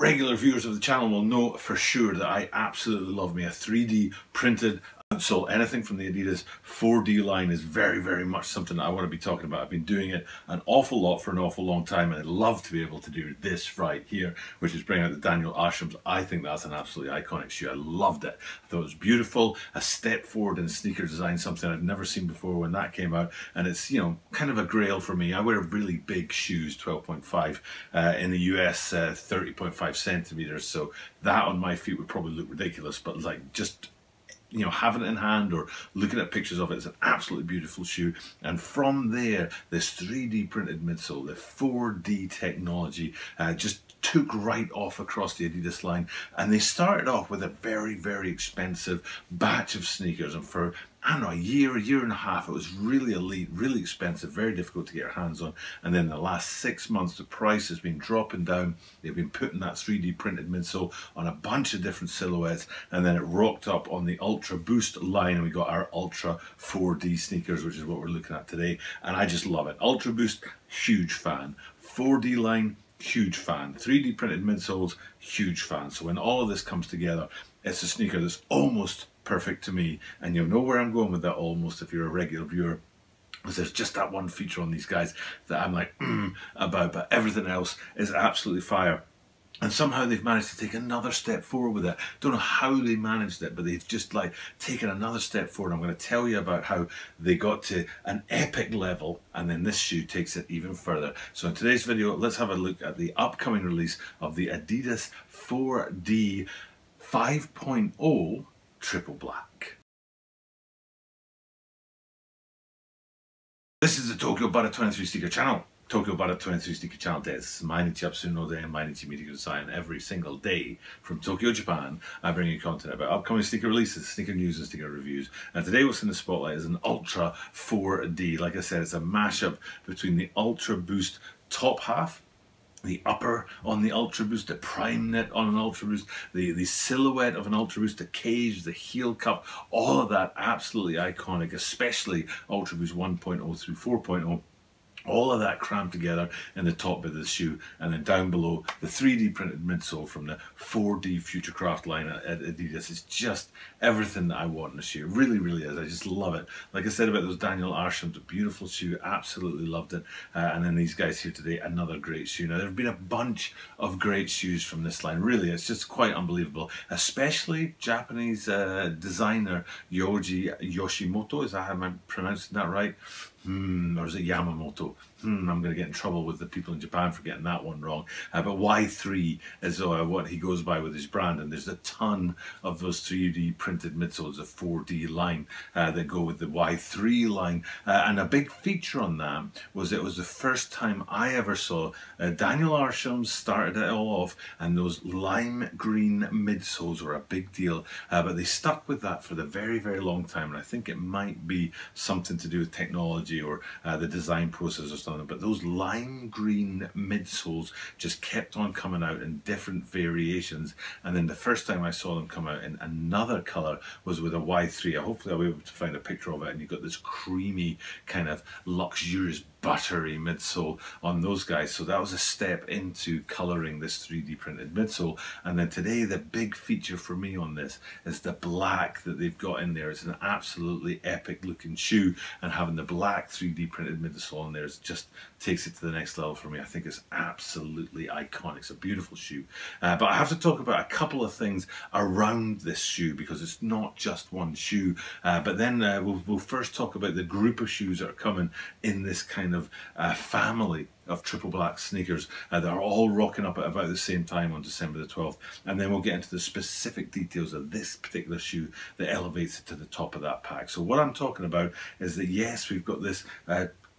Regular viewers of the channel will know for sure that I absolutely love me a 3D printed outsole. Anything from the Adidas 4D line is very much something that I want to be talking about. I've been doing it an awful lot for an awful long time, and I'd love to be able to do this right here, which is bring out the Daniel Arsham's. I think that's an absolutely iconic shoe. I loved it. I thought it was beautiful, a step forward in sneaker design, something I'd never seen before when that came out, and it's, you know, kind of a grail for me. I wear really big shoes, 12.5 in the US, 30.5 centimeters, so that on my feet would probably look ridiculous, but like just, you know, having it in hand or looking at pictures of it, it's an absolutely beautiful shoe. And from there, this 3D printed midsole, the 4D technology, just took right off across the Adidas line. And they started off with a very expensive batch of sneakers, and for, I don't know, a year and a half, it was really elite, really expensive, very difficult to get your hands on. And then the last 6 months, the price has been dropping down. They've been putting that 3D printed midsole on a bunch of different silhouettes, and then it rocked up on the Ultra Boost line, and we got our Ultra 4D sneakers, which is what we're looking at today. And I just love it. Ultra Boost, huge fan. 4D line, huge fan. 3D printed midsoles, huge fan. So when all of this comes together, it's a sneaker that's almost perfect to me, and you'll know where I'm going with that almost if you're a regular viewer, because there's just that one feature on these guys that I'm like about, but everything else is absolutely fire. And somehow they've managed to take another step forward with it. Don't know how they managed it, but they've just like taken another step forward. I'm going to tell you about how they got to an epic level, and then this shoe takes it even further. So in today's video, let's have a look at the upcoming release of the Adidas 4D 5.0 Triple Black. This is the Tokyo Butter 23 Sneaker Channel. Tokyo Butter 23 Sneaker Channel des. 毎日アップするので、毎日見てください. And every single day from Tokyo, Japan, I bring you content about upcoming sneaker releases, sneaker news, and sneaker reviews. And today what's in the spotlight is an Ultra 4D. Like I said, it's a mashup between the Ultra Boost top half, the upper on the Ultra Boost, the prime knit on an Ultra Boost, the silhouette of an Ultra Boost, the cage, the heel cup, all of that absolutely iconic, especially Ultra Boost 1.0 through 4.0. All of that crammed together in the top bit of the shoe, and then down below the 3D printed midsole from the 4D Futurecraft line at Adidas. It's just everything that I want in a shoe. It really is. I just love it. Like I said about those Daniel Arsham's, a beautiful shoe, absolutely loved it. And then these guys here today, another great shoe. Now there have been a bunch of great shoes from this line. Really, it's just quite unbelievable. Especially Japanese designer Yohji Yoshimoto. Is that how I'm pronouncing that right? Or is it Yamamoto? I'm going to get in trouble with the people in Japan for getting that one wrong. But Y3 is what he goes by with his brand, and there's a ton of those 3D printed midsoles, a 4D line that go with the Y3 line. And a big feature on that was it was the first time I ever saw Daniel Arsham started it all off, and those lime green midsoles were a big deal. But they stuck with that for the very long time, and I think it might be something to do with technology or the design process or something. But those lime green midsoles just kept on coming out in different variations, and then the first time I saw them come out in another color was with a Y3. Hopefully I'll be able to find a picture of it, and you've got this creamy kind of luxurious buttery midsole on those guys. So that was a step into coloring this 3D printed midsole. And then today the big feature for me on this is the black that they've got in there. It's an absolutely epic looking shoe, and having the black 3D printed midsole in there just takes it to the next level for me. I think it's absolutely iconic. It's a beautiful shoe. But I have to talk about a couple of things around this shoe, because it's not just one shoe. But then we'll first talk about the group of shoes that are coming in this kind of family of triple black sneakers that are all rocking up at about the same time on December the 12th. And then we'll get into the specific details of this particular shoe that elevates it to the top of that pack. So what I'm talking about is that, yes, we've got this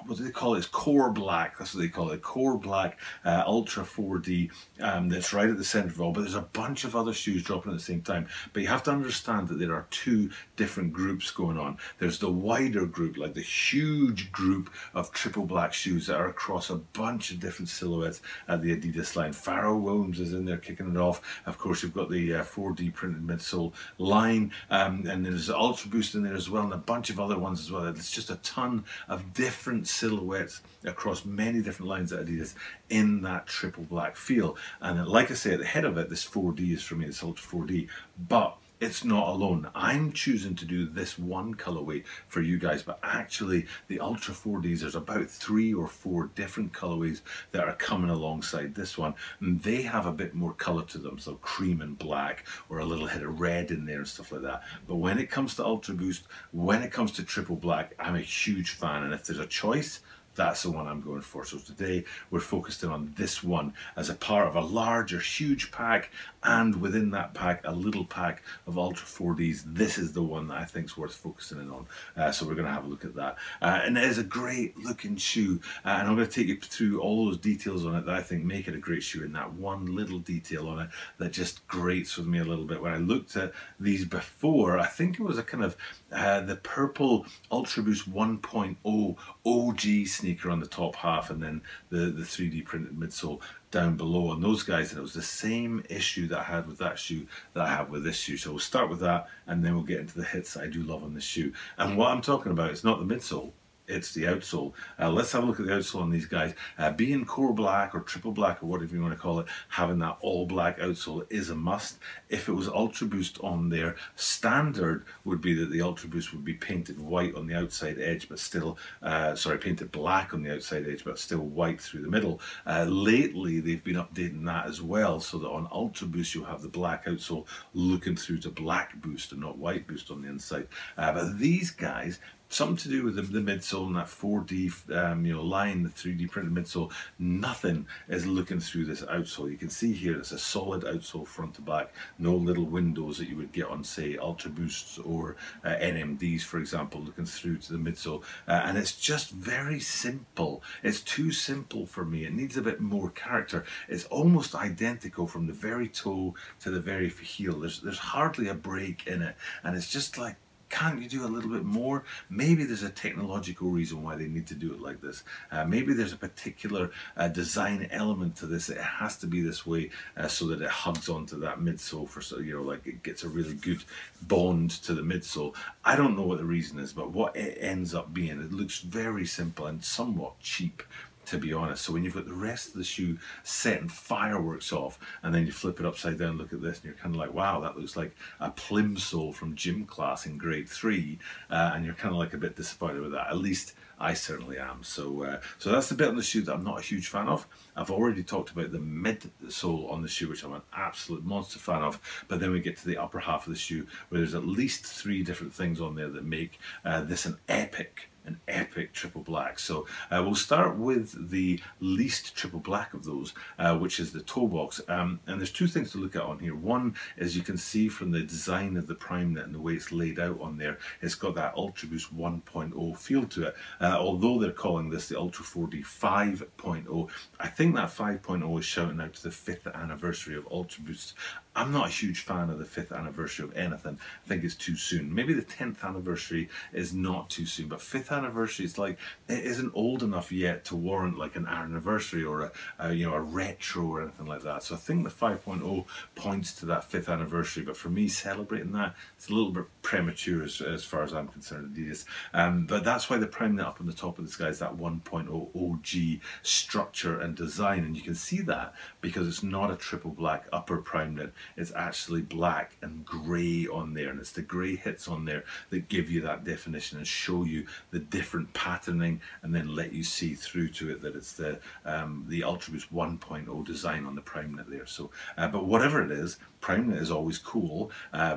what do they call it? It's core black. That's what they call it. Core black Ultra 4D that's right at the center of it all. But there's a bunch of other shoes dropping at the same time. But you have to understand that there are two different groups going on. There's the wider group, like the huge group of triple black shoes that are across a bunch of different silhouettes at the Adidas line. Pharrell Williams is in there kicking it off. Of course, you've got the 4D printed midsole line, and there's the Ultra Boost in there as well, and a bunch of other ones as well. It's just a ton of different silhouettes across many different lines at Adidas in that triple black feel. And like I say, at the head of it, this 4D is for me, it's Ultra 4D, but it's not alone. I'm choosing to do this one colorway for you guys, but actually the Ultra 4Ds, there's about 3 or 4 different colorways that are coming alongside this one, and they have a bit more color to them, so cream and black, or a little hit of red in there and stuff like that. But when it comes to Ultra Boost, when it comes to triple black, I'm a huge fan, and if there's a choice, that's the one I'm going for. So today we're focused in on this one as a part of a larger, huge pack, and within that pack, a little pack of Ultra 4Ds. This is the one that I think is worth focusing in on. So we're going to have a look at that. And it is a great looking shoe, and I'm going to take you through all those details on it that I think make it a great shoe, and that one little detail on it that just grates with me a little bit. When I looked at these before, I think it was a kind of the purple Ultra Boost 1.0 OG sneaker on the top half, and then the 3D printed midsole down below on those guys, and it was the same issue that I had with that shoe that I have with this shoe. So we'll start with that, and then we'll get into the hits that I do love on this shoe. And what I'm talking about is not the midsole, it's the outsole. Let's have a look at the outsole on these guys. Being core black or triple black or whatever you want to call it, having that all black outsole is a must. If it was Ultra Boost on there, standard would be that the Ultra Boost would be painted white on the outside edge, but still, painted black on the outside edge, but still white through the middle. Lately, they've been updating that as well, so that on Ultra Boost, you'll have the black outsole looking through to black Boost and not white Boost on the inside. But these guys, something to do with the midsole and that 4D line, the 3D printed midsole, nothing is looking through this outsole. You can see here it's a solid outsole front to back, no little windows that you would get on, say, Ultra Boosts or NMDs, for example, looking through to the midsole. And it's just very simple. It's too simple for me. It needs a bit more character. It's almost identical from the very toe to the very heel. There's hardly a break in it, and it's just like, can't you do a little bit more? Maybe there's a technological reason why they need to do it like this. Maybe there's a particular design element to this. It has to be this way so that it hugs onto that midsole for, like it gets a really good bond to the midsole. I don't know what the reason is, but what it ends up being, it looks very simple and somewhat cheap, to be honest. So when you've got the rest of the shoe setting fireworks off, and then you flip it upside down, look at this, and you're kind of like, wow, that looks like a plimsoll from gym class in grade 3, and you're kind of like a bit disappointed with that. At least I certainly am. So that's the bit on the shoe that I'm not a huge fan of. I've already talked about the midsole on the shoe, which I'm an absolute monster fan of, but then we get to the upper half of the shoe, where there's at least 3 different things on there that make this an epic triple black. So we'll start with the least triple black of those, which is the toe box. And there's 2 things to look at on here. One is, you can see from the design of the prime knit and the way it's laid out on there, it's got that Ultra Boost 1.0 feel to it. Although they're calling this the Ultra 4D 5.0, I think that 5.0 is shouting out to the 5th anniversary of Ultra Boost. I'm not a huge fan of the 5th anniversary of anything. I think it's too soon. Maybe the 10th anniversary is not too soon, but 5th anniversary is like, it isn't old enough yet to warrant like an anniversary or a retro or anything like that. So I think the 5.0 points to that 5th anniversary, but for me, celebrating that, it's a little bit premature as far as I'm concerned, Adidas. But that's why the prime knit up on the top of this guy is that 1.0 OG structure and design, and you can see that because it's not a triple black upper prime knit. It's actually black and grey on there, and it's the grey hits on there that give you that definition and show you the different patterning, and then let you see through to it that it's the Ultra Boost 1.0 design on the prime knit there. So, but whatever it is, prime knit is always cool,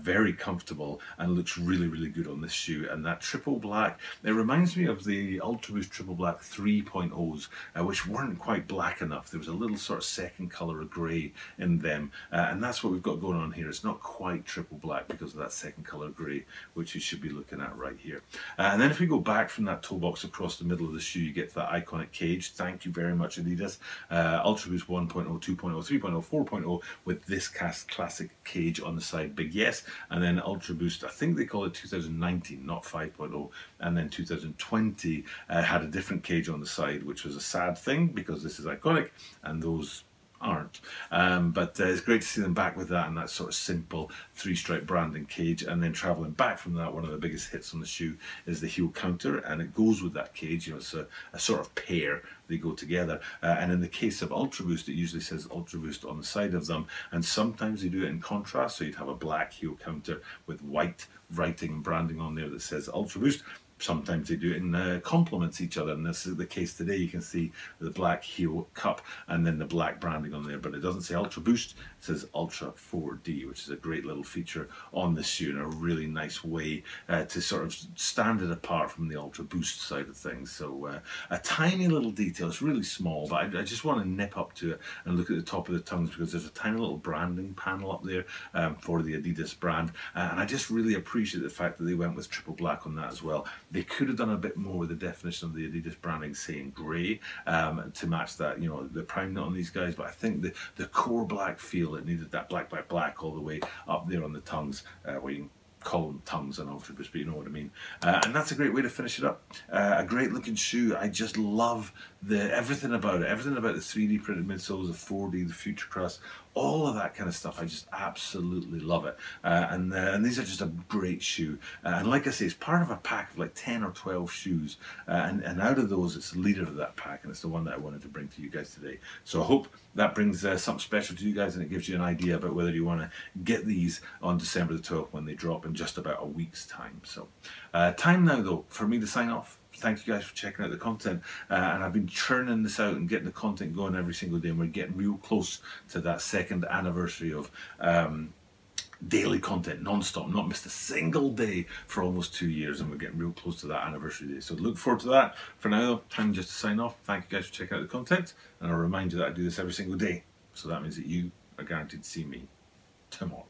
very comfortable, and looks really, really good on this shoe. And that triple black, it reminds me of the Ultra Boost triple black 3.0s, which weren't quite black enough. There was a little sort of second colour of grey in them, and that's what we've got going on here. It's not quite triple black because of that second colour grey, which you should be looking at right here. And then if we go back from that toe box across the middle of the shoe, you get to that iconic cage. Thank you very much, Adidas. Ultra Boost 1.0, 2.0, 3.0, 4.0 with this classic cage on the side, big yes. And then Ultra Boost, I think they call it 2019, not 5.0. And then 2020 had a different cage on the side, which was a sad thing because this is iconic, and those aren't. But it's great to see them back with that and that sort of simple three-stripe branding cage. And then traveling back from that, one of the biggest hits on the shoe is the heel counter, and it goes with that cage. You know, it's a sort of pair. They go together. And in the case of Ultra Boost, it usually says Ultra Boost on the side of them, and sometimes they do it in contrast. So you'd have a black heel counter with white writing and branding on there that says Ultra Boost. Sometimes they do it in complements each other, and this is the case today. You can see the black heel cup and then the black branding on there, but it doesn't say Ultra Boost, it says Ultra 4D, which is a great little feature on this shoe and a really nice way to sort of stand it apart from the Ultra Boost side of things. So a tiny little detail, it's really small, but I just want to nip up to it and look at the top of the tongues, because there's a tiny little branding panel up there for the Adidas brand, and I just really appreciate the fact that they went with triple black on that as well. They could have done a bit more with the definition of the Adidas branding saying grey to match that, you know, the prime note on these guys, but I think the core black feel, it needed that black, black, black all the way up there on the tongues, where you can call them tongues and Ultra Boost, but you know what I mean. And that's a great way to finish it up. A great looking shoe. I just love everything about it. Everything about the 3D printed midsoles, the 4D, the future crust, all of that kind of stuff. I just absolutely love it. And these are just a great shoe. And like I say, it's part of a pack of like 10 or 12 shoes. And out of those, it's the leader of that pack, and it's the one that I wanted to bring to you guys today. So I hope that brings something special to you guys, and it gives you an idea about whether you want to get these on December the 12th when they drop in just about a week's time. So time now, though, for me to sign off. Thank you guys for checking out the content, and I've been churning this out and getting the content going every single day, and we're getting real close to that 2nd anniversary of daily content non-stop, not missed a single day for almost 2 years, and we're getting real close to that anniversary day. So look forward to that. For now though, time just to sign off. Thank you guys for checking out the content, and I'll remind you that I do this every single day, so that means that you are guaranteed to see me tomorrow.